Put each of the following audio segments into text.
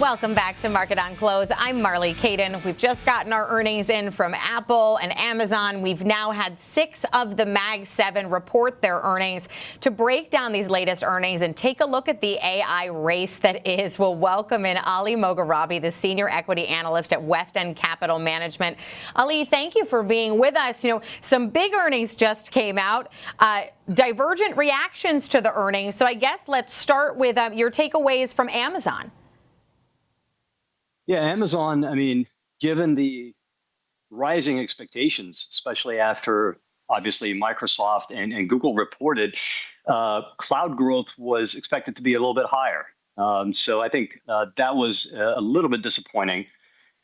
Welcome back to Market on Close. I'm Marley Caden. We've just gotten our earnings in from Apple and Amazon. We've now had 6 of the Mag 7 report their earnings. To break down these latest earnings and take a look at the AI race that is, we'll welcome in Ali Mogharabi, the senior equity analyst at West End Capital Management. Ali, thank you for being with us. You know, some big earnings just came out. Divergent reactions to the earnings. So I guess let's start with your takeaways from Amazon. Yeah, Amazon, I mean, given the rising expectations, especially after obviously Microsoft and Google reported, cloud growth was expected to be a little bit higher. So I think that was a little bit disappointing.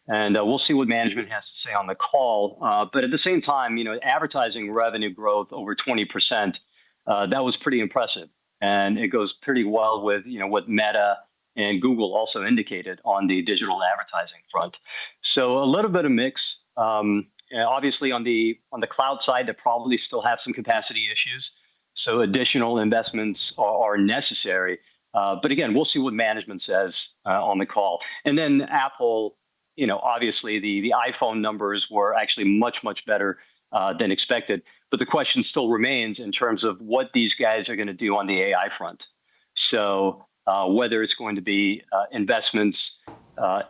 And we'll see what management has to say on the call. But at the same time, you know, advertising revenue growth over 20%, that was pretty impressive. And it goes pretty well with, you know, what Meta and Google also indicated on the digital advertising front. So a little bit of mix. Obviously, on the cloud side, they probably still have some capacity issues. So additional investments are necessary. But again, we'll see what management says on the call. And then Apple, you know, obviously the iPhone numbers were actually much, much better than expected. But the question still remains in terms of what these guys are going to do on the AI front. So whether it's going to be investments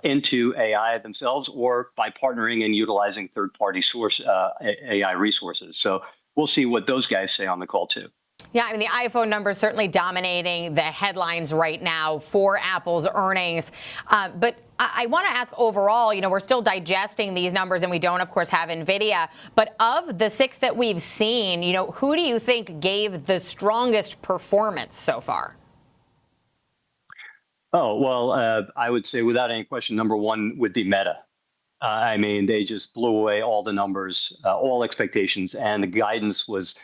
into AI themselves or by partnering and utilizing third-party source AI resources. So we'll see what those guys say on the call too. Yeah, I mean, the iPhone numbers certainly dominating the headlines right now for Apple's earnings. But I want to ask overall, you know, we're still digesting these numbers and we don't, of course, have NVIDIA. But of the 6 that we've seen, you know, who do you think gave the strongest performance so far? Oh, well, I would say without any question, number one would be Meta. I mean, they just blew away all the numbers, all expectations, and the guidance was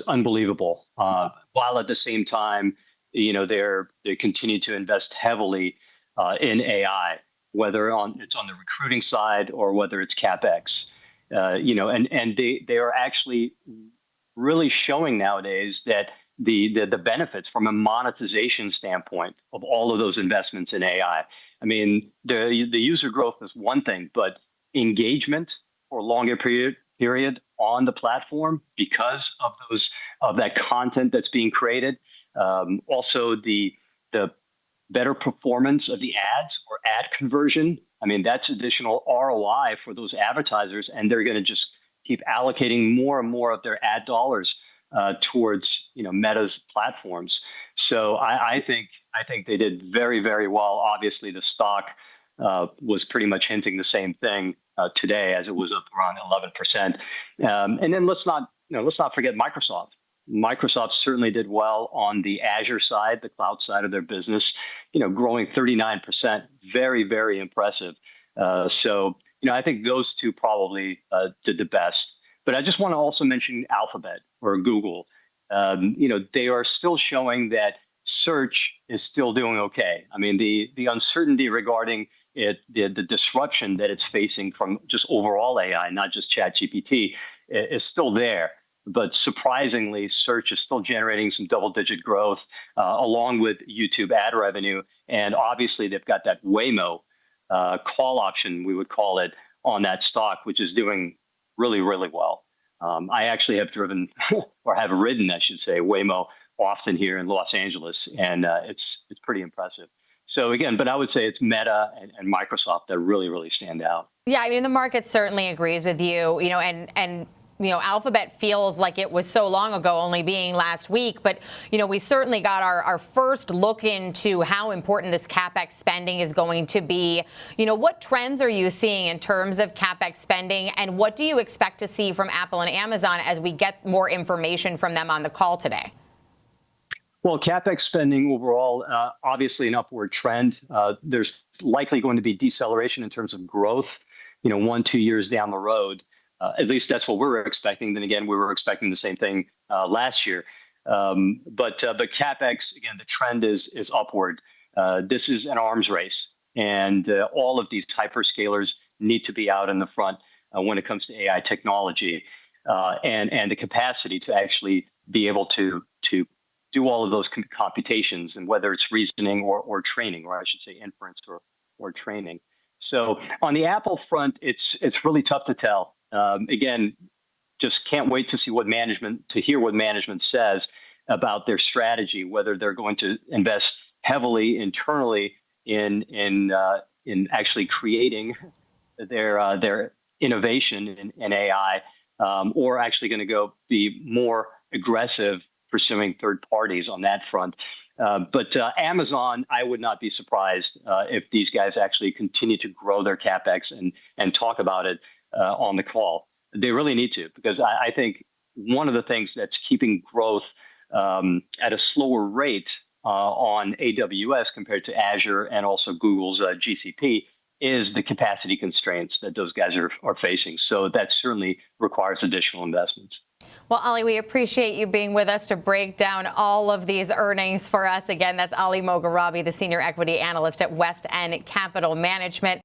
unbelievable. While at the same time, you know, they continue to invest heavily in AI, whether it's on the recruiting side or whether it's CapEx. You know, and they are actually really showing nowadays that the benefits from a monetization standpoint of all of those investments in AI. I mean, the user growth is one thing, but engagement for a longer period on the platform because of that content that's being created. Also, the better performance of the ads or ad conversion. I mean, that's additional ROI for those advertisers, and they're going to just keep allocating more and more of their ad dollars towards, you know, Meta's platforms. So I think they did very, very well. Obviously, the stock was pretty much hinting the same thing today, as it was up around 11%. And then let's not forget Microsoft. Microsoft certainly did well on the Azure side, the cloud side of their business. You know, growing 39%, very, very impressive. So you know, I think those two probably did the best. But I just want to also mention Alphabet or Google. You know, they are still showing that search is still doing okay. I mean, the uncertainty regarding the disruption that it's facing from just overall AI, not just ChatGPT, is still there. But surprisingly, search is still generating some double-digit growth along with YouTube ad revenue. And obviously, they've got that Waymo call option, we would call it, on that stock, which is doing really, really well. I actually have driven or have ridden, I should say, Waymo often here in Los Angeles, and it's pretty impressive. So again, but I would say it's Meta and Microsoft that really, really stand out. Yeah, I mean, the market certainly agrees with you, you know, and you know, Alphabet feels like it was so long ago, only being last week. But, you know, we certainly got our first look into how important this CapEx spending is going to be. You know, what trends are you seeing in terms of CapEx spending? And what do you expect to see from Apple and Amazon as we get more information from them on the call today? Well, CapEx spending overall, obviously an upward trend. There's likely going to be deceleration in terms of growth, you know, 1-2 years down the road. At least that's what we're expecting. Then again, we were expecting the same thing last year. But CapEx, again, the trend is upward. This is an arms race, and all of these hyperscalers need to be out in the front when it comes to AI technology and the capacity to actually be able to do all of those computations, and whether it's reasoning or training, or I should say inference or training. So on the Apple front, it's really tough to tell. Again, just can't wait to see hear what management says about their strategy, whether they're going to invest heavily internally in actually creating their innovation in AI, or actually going to go be more aggressive pursuing third parties on that front. But Amazon, I would not be surprised if these guys actually continue to grow their capex and talk about it on the call. They really need to, because I think one of the things that's keeping growth at a slower rate on AWS compared to Azure and also Google's GCP is the capacity constraints that those guys are facing. So that certainly requires additional investments. Well, Ali, we appreciate you being with us to break down all of these earnings for us. Again, that's Ali Mogharabi, the Senior Equity Analyst at West End Capital Management.